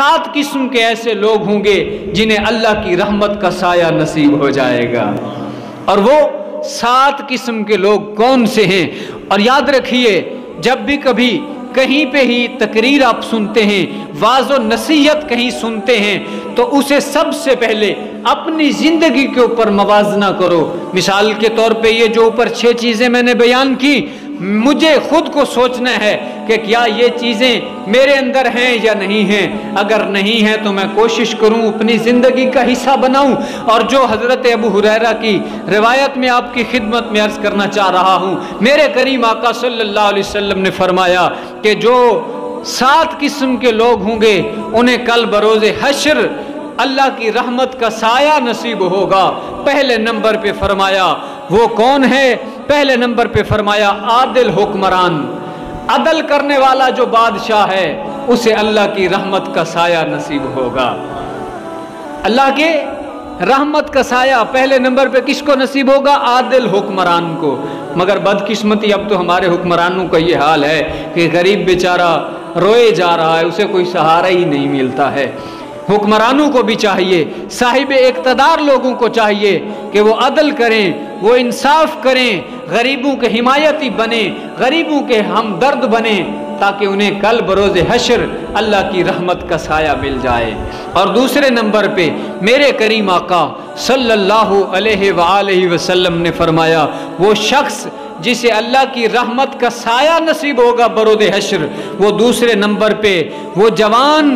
7 قسم کے ایسے لوگ ہوں گے جنہیں اللہ کی رحمت کا سایہ نصیب ہو جائے گا۔ اور وہ 7 قسم کے لوگ کون سے ہیں؟ اور یاد رکھیے، جب بھی کبھی کہیں پہ ہی تقریر آپ سنتے ہیں، واعظ و نصیحت کہیں سنتے ہیں، تو اسے سب سے پہلے اپنی زندگی کے اوپر موازنہ کرو۔ مثال کے طور پہ یہ جو اوپر 6 چیزیں میں نے بیان کی، مجھے خود کو سوچنا ہے کہ کیا یہ چیزیں میرے اندر ہیں یا نہیں ہیں۔ اگر نہیں ہیں تو میں کوشش کروں اپنی زندگی کا حصہ بناؤں۔ اور جو حضرت ابو ہریرہ کی روایت میں آپ کی خدمت میں عرض کرنا چاہ رہا ہوں، میرے کریم آقا صلی اللہ علیہ وسلم نے فرمایا کہ جو 7 قسم کے لوگ ہوں گے انہیں کل بروز حشر اللہ کی رحمت کا سایہ نصیب ہوگا۔ پہلے نمبر پہ فرمایا وہ کون ہے؟ پہلے نمبر پہ فرمایا عادل حکمران، عدل کرنے والا جو بادشاہ ہے اسے اللہ کی رحمت کا سایہ نصیب ہوگا۔ اللہ کے رحمت کا سایہ پہلے نمبر پہ کس کو نصیب ہوگا؟ عادل حکمران کو۔ مگر بدقسمتی اب تو ہمارے حکمرانوں کا یہ حال ہے کہ غریب بیچارہ روئے جا رہا ہے، اسے کوئی سہارا ہی نہیں ملتا ہے۔ حکمرانوں کو بھی چاہیے، صاحب اقتدار لوگوں کو چاہیے کہ وہ عدل کریں، وہ انصاف کریں، غریبوں کے حمایتی بنیں، غریبوں کے ہمدرد بنیں، تاکہ انہیں کل بروز حشر اللہ کی رحمت کا سایہ مل جائے۔ اور دوسرے نمبر پہ میرے کریم آقا صلی اللہ علیہ وآلہ وسلم نے فرمایا وہ شخص جسے اللہ کی رحمت کا سایہ نصیب ہوگا بروز حشر، وہ دوسرے نمبر پہ وہ جوان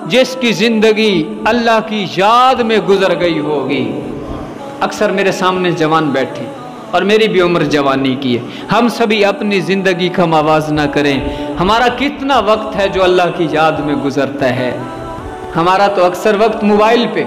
جس کی زندگی اللہ کی یاد میں گزر گئی ہوگی۔ اکثر میرے سامنے جوان بیٹھے اور میری بھی عمر جوانی کی ہے، ہم سبھی اپنی زندگی کا موازنہ کریں، ہمارا کتنا وقت ہے جو اللہ کی یاد میں گزرتا ہے۔ ہمارا تو اکثر وقت موبائل پہ،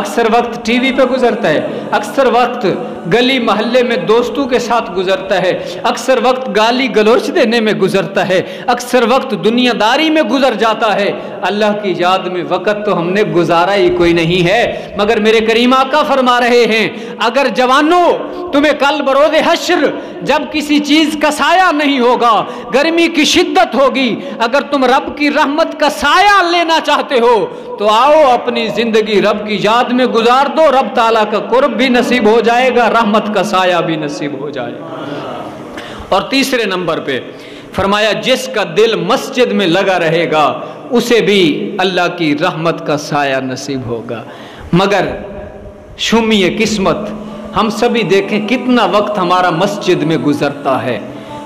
اکثر وقت ٹی وی پہ گزرتا ہے، اکثر وقت گلی محلے میں دوستوں کے ساتھ گزرتا ہے، اکثر وقت گالی گلوچ دینے میں گزرتا ہے، اکثر وقت دنیا داری میں گزر جاتا ہے۔ اللہ کی یاد میں وقت تو ہم نے گزارا ہی کوئی نہیں ہے۔ مگر میرے کریم آقا فرما رہے ہیں اگر جوانوں تمہیں کل بروز حشر جب کسی چیز کا سایہ نہیں ہوگا، گرمی کی شدت ہوگی، اگر تم رب کی رحمت کا سایہ لینا چاہتے ہو تو آؤ اپنی زندگی رب کی یاد میں گزار دو، رب تعالیٰ کا قرب بھی نصیب ہو جائے گا، رحمت کا سایہ بھی نصیب ہو جائے گا۔ اور تیسرے نمبر پہ فرمایا جس کا دل مسجد میں لگا رہے گا اسے بھی اللہ کی رحمت کا سایہ نصیب ہوگا۔ مگر شومی قسمت، ہم سبھی دیکھیں کتنا وقت ہمارا مسجد میں گزرتا ہے،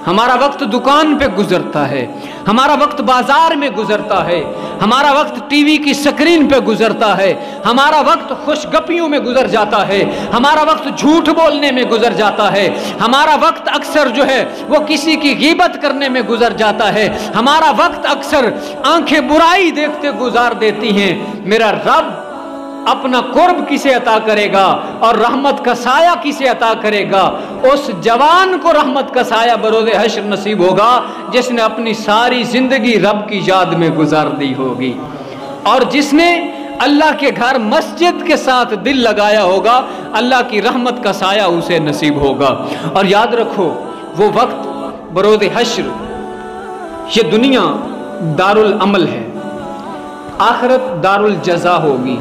ہمارا وقت دکان پہ گزرتا ہے، ہمارا وقت بازار میں گزرتا ہے، ہمارا وقت ٹی وی کی سکرین پہ گزرتا ہے، ہمارا وقت خوش گپیوں میں گزر جاتا ہے، ہمارا وقت جھوٹ بولنے میں گزر جاتا ہے، ہمارا وقت اکثر جو ہے وہ کسی کی غیبت کرنے میں گزر جاتا ہے، ہمارا وقت اکثر آنکھیں برائی دیکھتے گزار دیتی ہیں۔ میرا رب اپنا قرب کسے عطا کرے گا اور رحمت کا سایہ کسے عطا کرے گا؟ اس جوان کو رحمت کا سایہ بروز حشر نصیب ہوگا جس نے اپنی ساری زندگی رب کی یاد میں گزار دی ہوگی، اور جس نے اللہ کے گھر مسجد کے ساتھ دل لگایا ہوگا، اللہ کی رحمت کا سایہ اسے نصیب ہوگا۔ اور یاد رکھو وہ وقت بروز حشر، یہ دنیا دارالعمل ہے، آخرت دارالجزا ہوگی،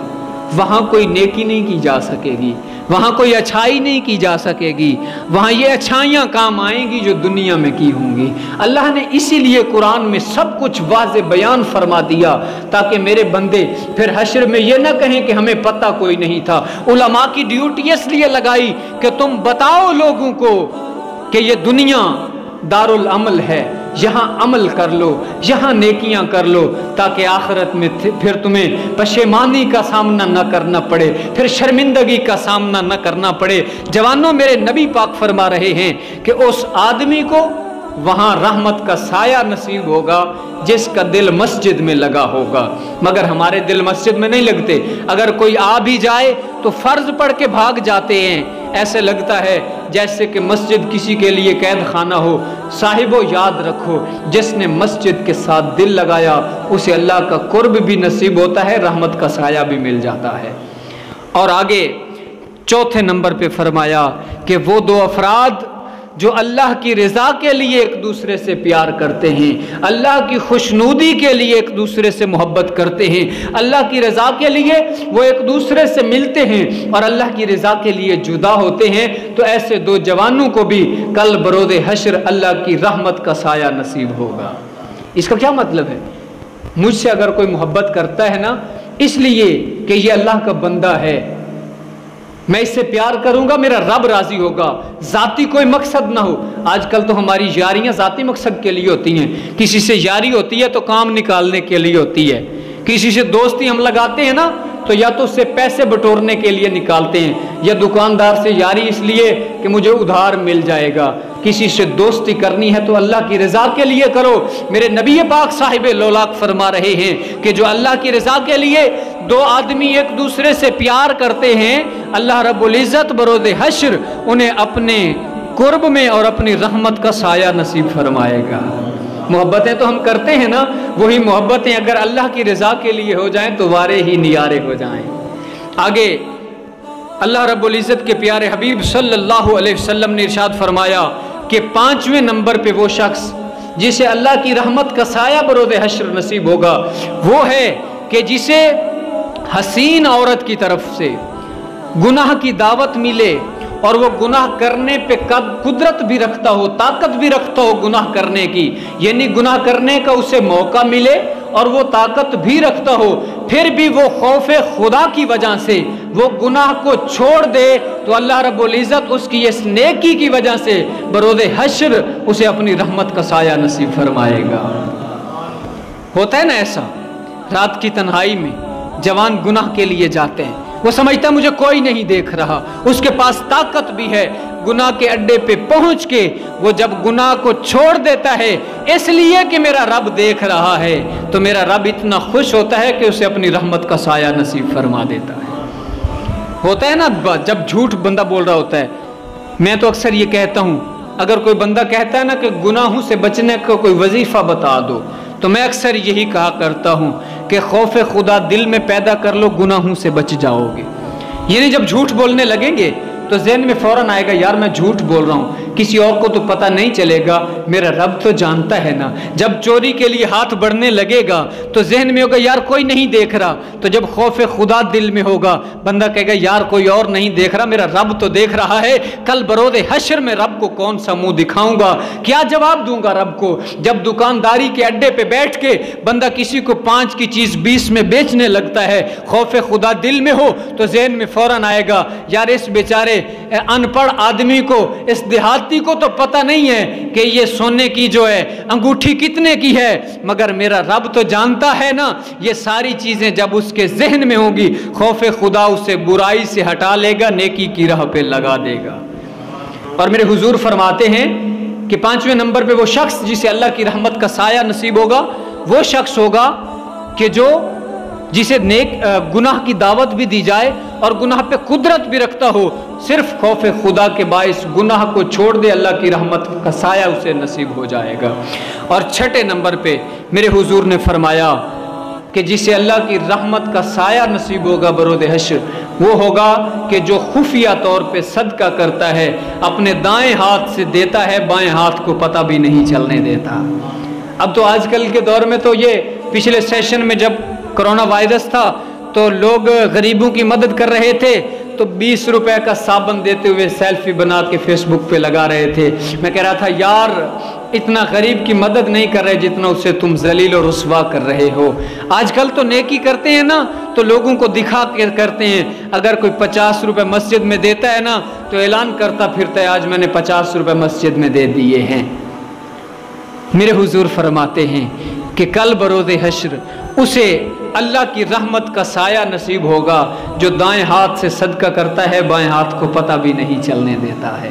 وہاں کوئی نیکی نہیں کی جا سکے گی، وہاں کوئی اچھائی نہیں کی جا سکے گی، وہاں یہ اچھائیاں کام آئیں گی جو دنیا میں کی ہوں گی۔ اللہ نے اسی لیے قرآن میں سب کچھ واضح بیان فرما دیا تاکہ میرے بندے پھر حشر میں یہ نہ کہیں کہ ہمیں پتہ کوئی نہیں تھا۔ علماء کی ڈیوٹی اس لیے لگائی کہ تم بتاؤ لوگوں کو کہ یہ دنیا دارالعمل ہے، یہاں عمل کر لو، یہاں نیکیاں کر لو، تاکہ آخرت میں پھر تمہیں پشیمانی کا سامنا نہ کرنا پڑے، پھر شرمندگی کا سامنا نہ کرنا پڑے۔ جوانوں، میرے نبی پاک فرما رہے ہیں کہ اس آدمی کو وہاں رحمت کا سایہ نصیب ہوگا جس کا دل مسجد میں لگا ہوگا۔ مگر ہمارے دل مسجد میں نہیں لگتے، اگر کوئی آ بھی جائے تو فرض پڑھ کے بھاگ جاتے ہیں، ایسے لگتا ہے جیسے کہ مسجد کسی کے لیے قید خانہ ہو۔ صاحبو یاد رکھو جس نے مسجد کے ساتھ دل لگایا اسے اللہ کا قرب بھی نصیب ہوتا ہے، رحمت کا سایہ بھی مل جاتا ہے۔ اور آگے چوتھے نمبر پہ فرمایا کہ وہ 2 افراد جو اللہ کی رضا کے لیے ایک دوسرے سے پیار کرتے ہیں، اللہ کی خوشنودی کے لیے ایک دوسرے سے محبت کرتے ہیں، اللہ کی رضا کے لیے وہ ایک دوسرے سے ملتے ہیں اور اللہ کی رضا کے لیے جدا ہوتے ہیں، تو ایسے دو جوانوں کو بھی کل بروز حشر اللہ کی رحمت کا سایہ نصیب ہوگا۔ اس کا کیا مطلب ہے؟ مجھ سے اگر کوئی محبت کرتا ہے نا، اس لیے کہ یہ اللہ کا بندہ ہے، میں اس سے پیار کروں گا، میرا رب راضی ہوگا، ذاتی کوئی مقصد نہ ہو۔ آج کل تو ہماری یاریاں ذاتی مقصد کے لیے ہوتی ہیں، کسی سے یاری ہوتی ہے تو کام نکالنے کے لیے ہوتی ہے، کسی سے دوستی ہم لگاتے ہیں نا تو یا تو اس سے پیسے بٹورنے کے لیے نکالتے ہیں، یا دکاندار سے یاری اس لیے کہ مجھے ادھار مل جائے گا۔ کسی سے دوستی کرنی ہے تو اللہ کی رضا کے لیے کرو۔ میرے نبی پاک صاحب لولاک فرما رہے ہیں کہ جو اللہ کی رضا کے لیے دو آدمی ایک دوسرے سے پیار کرتے ہیں، اللہ رب العزت بروز حشر انہیں اپنے قرب میں اور اپنی رحمت کا سایہ نصیب فرمائے گا۔ محبتیں تو ہم کرتے ہیں نا، وہی محبتیں اگر اللہ کی رضا کے لیے ہو جائیں تو وارے ہی نیارے ہو جائیں۔ آگے اللہ رب العزت کے پیارے حبیب صلی اللہ علیہ وسلم نے ارشاد فرمایا کہ 5ویں نمبر پہ وہ شخص جسے اللہ کی رحمت کا سایہ بروز حشر نصیب ہوگا وہ ہے کہ جسے حسین عورت کی طرف سے گناہ کی دعوت ملے اور وہ گناہ کرنے پہ قدرت بھی رکھتا ہو، طاقت بھی رکھتا ہو گناہ کرنے کی، یعنی گناہ کرنے کا اسے موقع ملے اور وہ طاقت بھی رکھتا ہو، پھر بھی وہ خوف خدا کی وجہ سے وہ گناہ کو چھوڑ دے تو اللہ رب العزت اس کی اس نیکی کی وجہ سے بروز حشر اسے اپنی رحمت کا سایہ نصیب فرمائے گا۔ ہوتا ہے نا ایسا، رات کی تنہائی میں جوان گناہ کے لیے جاتے ہیں، وہ سمجھتا ہے مجھے کوئی نہیں دیکھ رہا، اس کے پاس طاقت بھی ہے، گناہ کے اڈے پہ پہنچ کے وہ جب گناہ کو چھوڑ دیتا ہے اس لیے کہ میرا رب دیکھ رہا ہے تو میرا رب اتنا خوش ہوتا ہے کہ اسے اپنی رحمت کا سایہ نصیب فرما دیتا ہے۔ ہوتا ہے نا جب جھوٹ بندہ بول رہا ہوتا ہے، میں تو اکثر یہ کہتا ہوں اگر کوئی بندہ کہتا ہے نا کہ گناہوں سے بچنے کا کوئی وظیفہ بتا دو تو میں اکثر یہی کہا کرتا ہوں کہ خوف خدا دل میں پیدا کر لو، گناہوں سے بچ جاؤ گے۔ یعنی جب جھوٹ بولنے لگیں گے تو ذہن میں فوراً آئے گا یار میں جھوٹ بول رہا ہوں، کسی اور کو تو پتہ نہیں چلے گا، میرا رب تو جانتا ہے نا۔ جب چوری کے لیے ہاتھ بڑھنے لگے گا تو ذہن میں ہوگا یار کوئی نہیں دیکھ رہا، تو جب خوف خدا دل میں ہوگا بندہ کہے گا یار کوئی اور نہیں دیکھ رہا، میرا رب تو دیکھ رہا ہے۔ کل بروز حشر میں رب کو کون سا منہ دکھاؤں گا، کیا جواب دوں گا رب کو؟ جب دکانداری کے اڈے پہ بیٹھ کے بندہ کسی کو 5 کی چیز 20 میں بیچنے لگتا ہے، خوف خدا دل میں ہو تو ذہن میں فوراً آئے گا یار اس بیچارے ان پڑھ آدمی کو، اس دیہاتی کو تو پتہ نہیں ہے کہ یہ سونے کی جو ہے انگوٹھی کتنے کی ہے، مگر میرا رب تو جانتا ہے نا۔ یہ ساری چیزیں جب اس کے ذہن میں ہوں گی خوف خدا اسے برائی سے ہٹا لے گا، نیکی کی راہ پہ لگا دے گا۔ اور میرے حضور فرماتے ہیں کہ 5ویں نمبر پہ وہ شخص جسے اللہ کی رحمت کا سایہ نصیب ہوگا وہ شخص ہوگا کہ جو جسے نیک گناہ کی دعوت بھی دی جائے اور گناہ پہ قدرت بھی رکھتا ہو، صرف خوف خدا کے باعث گناہ کو چھوڑ دے، اللہ کی رحمت کا سایہ اسے نصیب ہو جائے گا۔ اور 6 نمبر پہ میرے حضور نے فرمایا کہ جسے اللہ کی رحمت کا سایہ نصیب ہوگا بروز حشر وہ ہوگا کہ جو خفیہ طور پہ صدقہ کرتا ہے، اپنے دائیں ہاتھ سے دیتا ہے، بائیں ہاتھ کو پتہ بھی نہیں چلنے دیتا۔ اب تو آج کل کے دور میں تو یہ پچھلے سیشن میں جب کرونا وائرس تھا تو لوگ غریبوں کی مدد کر رہے تھے تو 20 روپے کا صابن دیتے ہوئے سیلفی بنا کے فیس بک پہ لگا رہے تھے۔ میں کہہ رہا تھا یار اتنا غریب کی مدد نہیں کر رہے جتنا اسے تم ذلیل و رسوا کر رہے ہو۔ آج کل تو نیکی کرتے ہیں نا تو لوگوں کو دکھا کے کرتے ہیں، اگر کوئی 50 روپے مسجد میں دیتا ہے نا تو اعلان کرتا پھرتا ہے آج میں نے 50 روپے مسجد میں دے دیے ہیں۔ میرے حضور فرماتے ہیں کہ کل بروز حشر اسے اللہ کی رحمت کا سایہ نصیب ہوگا جو دائیں ہاتھ سے صدقہ کرتا ہے، بائیں ہاتھ کو پتہ بھی نہیں چلنے دیتا ہے۔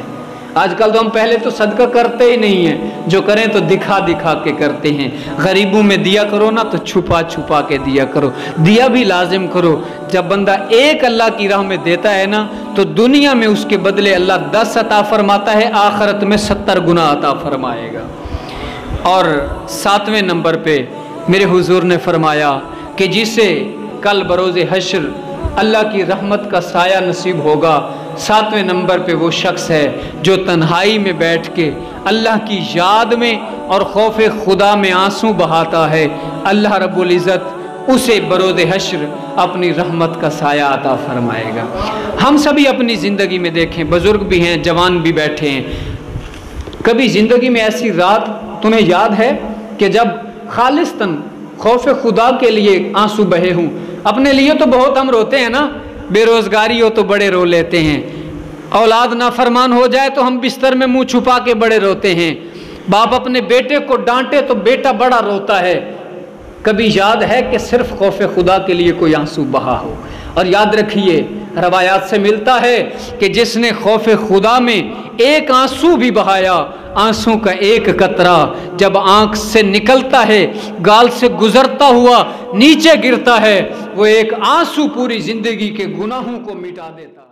آج کل تو ہم پہلے تو صدقہ کرتے ہی نہیں ہیں، جو کریں تو دکھا دکھا کے کرتے ہیں۔ غریبوں میں دیا کرو نا تو چھپا چھپا کے دیا کرو، دیا بھی لازم کرو۔ جب بندہ ایک اللہ کی راہ میں دیتا ہے نا تو دنیا میں اس کے بدلے اللہ 10 عطا فرماتا ہے، آخرت میں 70 گنا عطا فرمائے گا۔ اور 7ویں نمبر پہ میرے حضور نے فرمایا کہ جسے کل بروز حشر اللہ کی رحمت کا سایہ نصیب ہوگا 7ویں نمبر پہ وہ شخص ہے جو تنہائی میں بیٹھ کے اللہ کی یاد میں اور خوف خدا میں آنسو بہاتا ہے، اللہ رب العزت اسے بروز حشر اپنی رحمت کا سایہ عطا فرمائے گا۔ ہم سبھی اپنی زندگی میں دیکھیں، بزرگ بھی ہیں، جوان بھی بیٹھے ہیں، کبھی زندگی میں ایسی رات تمہیں یاد ہے کہ جب خالصتاً خوف خدا کے لیے آنسو بہے ہوں؟ اپنے لیے تو بہت ہم روتے ہیں نا، بے روزگاری ہو تو بڑے رو لیتے ہیں، اولاد نافرمان ہو جائے تو ہم بستر میں منہ چھپا کے بڑے روتے ہیں، باپ اپنے بیٹے کو ڈانٹے تو بیٹا بڑا روتا ہے۔ کبھی یاد ہے کہ صرف خوف خدا کے لیے کوئی آنسو بہا ہو؟ اور یاد رکھیے، روایات سے ملتا ہے کہ جس نے خوف خدا میں ایک آنسو بھی بہایا، آنسو کا ایک قطرہ جب آنکھ سے نکلتا ہے، گال سے گزرتا ہوا نیچے گرتا ہے، وہ ایک آنسو پوری زندگی کے گناہوں کو مٹا دیتا ہے۔